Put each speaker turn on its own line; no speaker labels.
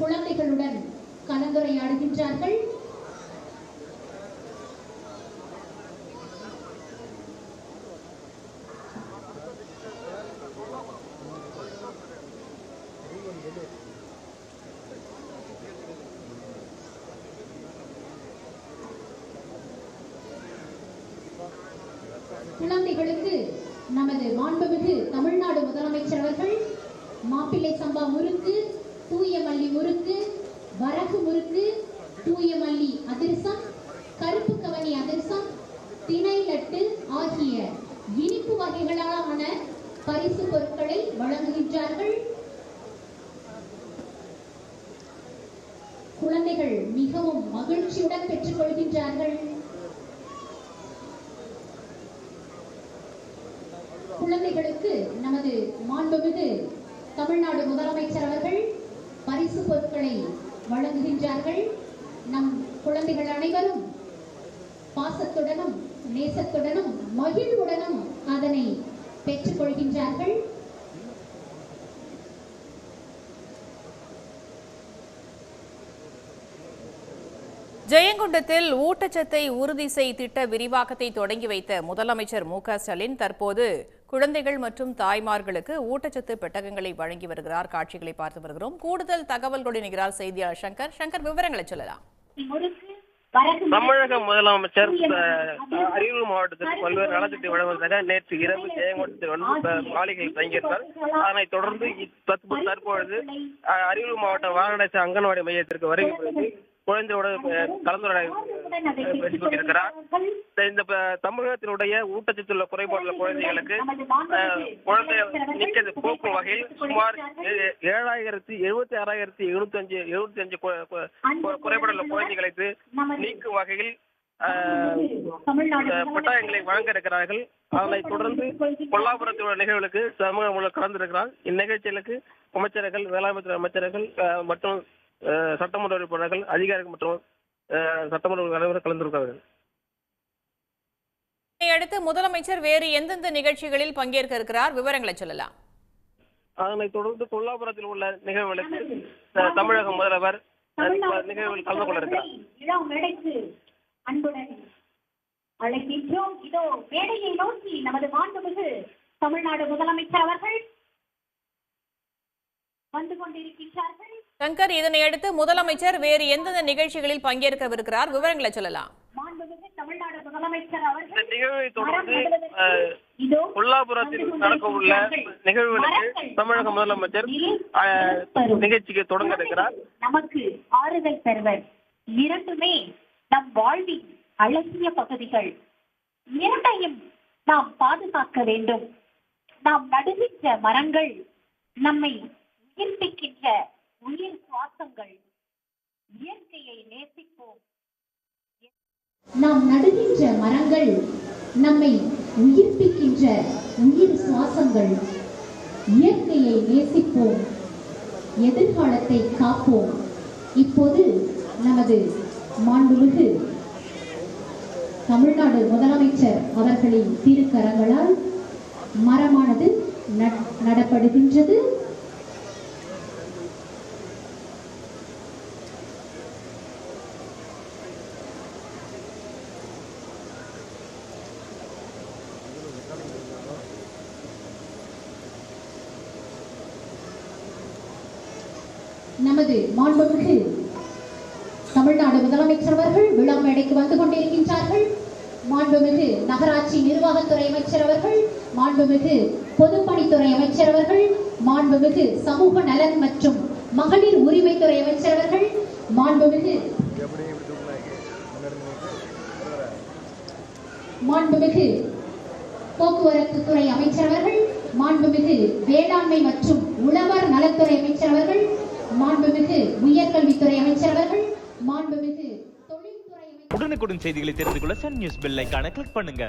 குழந்தைகளுடன் கலந்துரையாடுகின்றார்கள். குழந்தைகளுக்கு நமது மாண்புமிகு தமிழ்நாடு முதலமைச்சர் அவர்கள் மாப்பிள்ளை சம்பா முறுக்கு, தூய மல்லி முறுக்கு, வரகு முறுக்கு, தூய மல்லி அதிரசம், கருப்பு கவனி அதிரசம், திணை லட்டு ஆகிய இனிப்பு வகைகளான பரிசு பொருட்களை வழங்குகின்றார்கள். குழந்தைகள் மிகவும் மகிழ்ச்சியுடன் பெற்றுக் கொள்கின்றார்கள். குழந்தைகளுக்கு நமது மாண்புமிகு தமிழ்நாடு முதலமைச்சர் அவர்கள் பரிசு பொருட்களை வழங்குகின்றார்கள். நம் குழந்தைகள் அனைவரும் பாசத்துடனும் நேசத்துடனும் மகிழ்வுடனும் அதனை பெற்றுக் கொள்கின்றார்கள்.
ஜெயங்கொண்டத்தில் ஊட்டச்சத்தை உறுதி செய் திட்ட விரிவாக்கத்தை தொடங்கி வைத்த முதலமைச்சர் மு.க.ஸ்டாலின் தற்போது குழந்தைகள் மற்றும் தாய்மார்களுக்கு ஊட்டச்சத்து பெட்டகங்களை வழங்கி வருகிறார். காட்சிகளை பார்த்து வருகிறோம். கூடுதல் தகவல்களுடன் இணைகிறார் செய்தியாளர் சங்கர். சங்கர், விவரங்களை சொல்லலாம்.
தமிழக முதலமைச்சர் அரியலூர் மாவட்டத்தில் பல்வேறு நலத்திட்ட வழங்குவதாக நேற்று இரவு ஜெயங்கொண்டத்தில் வந்து காலிகள் தங்கியிருந்தார். அதனைத் தொடர்ந்து தற்பொழுது அரியலூர் மாவட்ட வாரணாசி அங்கன்வாடி மையத்திற்கு வருகை புரிந்து குழந்தையோட கலந்துரையாடியிருக்கிறார். இந்த தமிழகத்தினுடைய ஊட்டச்சத்துள்ள குறைபாடுள்ள குழந்தைகளுக்கு குழந்தை நீக்க போக்கும் வகையில் சுமார் 7,76,775 குறைபாடுள்ள குழந்தைகளுக்கு நீக்கும் வகையில் பெட்டகங்களை வழங்க இருக்கிறார்கள். அதனைத் தொடர்ந்து கொல்லாபுரத்தில் உள்ள நிகழ்வுகளுக்கு சமூக கலந்திருக்கிறார். இந்நிகழ்ச்சிகளுக்கு அமைச்சர்கள், வேளாண்மை அமைச்சர்கள் மற்றும் சட்டமன்ற உறுப்பினர்கள், அதிகாரிகள் மற்றும் சட்டமன்ற தலைவர் கலந்திருக்கிறார்கள்.
அடுத்து முதலமைச்சர் வேறு எந்தெந்த நிகழ்ச்சிகளில் பங்கேற்க இருக்கிறார்? விவரங்களை சொல்லலாம்.
அதனைத் தொடர்ந்து கொல்லாபுரத்தில் உள்ள நிகழ்வுகளுக்கு தமிழக முதல்வர் நிகழ்வுகள் கலந்து கொள்ள இருக்கிறார்.
அன்புடன் அழைக்கின்றோம். இதோ மேடையை நோக்கி நமது மாண்புமிகு தமிழ்நாடு முதலமைச்சர் அவர்கள் வந்து கொண்டிருக்கிறார்கள்.
சங்கர், இதனை அடுத்து முதலமைச்சர் வேறு எந்தெந்த நிகழ்ச்சிகளில் பங்கேற்கவிருக்கிறார்? விவரங்களை சொல்லலாம்.
தமிழ்நாடு முதலமைச்சர் அவர்கள்
இந்த நிகழ்வை தொடர்ந்து கொல்லாபுரத்தில் நடக்க உள்ள நிகழ்வுகளுக்கு தமிழக முதலமைச்சர் நிகழ்ச்சிக்கு தொடங்க இருக்கிறார்.
நமக்கு ஆறுதல் தருவர் இரண்டுமே நம் வாழ்வின் அழகிய பகுதிகள். இரண்டையும் நாம் பாதுகாக்க வேண்டும். நாம் நடுகின்ற மரங்கள் நம்மை உயிர்ப்பிக்கின்ற உயிர் சுவாசங்கள். இயற்கையை நேசிப்போம். நாம் நடுகின்ற மரங்கள் நம்மை உயிர்ப்பிக்கின்ற உயிர் சுவாசங்கள். இயற்கையை நேசிப்போம். எதிர்காலத்தை காப்போம். இப்போது நமது மாண்புமிகு தமிழ்நாடு முதலமைச்சர் அவர்களின் திருக்கரங்களால் மரமானது நடப்படுகின்றது. நமது மாண்புமிகு தமிழ்நாடு முதலமைச்சர் அவர்கள் விழா மேடைக்கு வந்து கொண்டிருக்கின்றார்கள். மாண்புமிகு நகராட்சி நிர்வாகத்துறை அமைச்சர் அவர்கள், மாண்புமிகு பொதுப்பணித்துறை அமைச்சர் அவர்கள், மாண்புமிகு சமூக நலன் மற்றும் மகளிர் உரிமைத்துறை அமைச்சர் அவர்கள், மாண்புமிகு போக்குவரத்து துறை அமைச்சர் அவர்கள், மாண்புமிகு வேளாண்மை மற்றும் உழவர் நலத்துறை அமைச்சர் அவர்கள், மாண்புமிகு உயர்கல்வித்துறை அமைச்சர் அவர்கள், மாண்புமிகு தொழில்துறை.
உடனுக்குடன் செய்திகளை தெரிந்து கொள்ள சன் நியூஸ் பெல் ஐகானை கிளிக் பண்ணுங்க.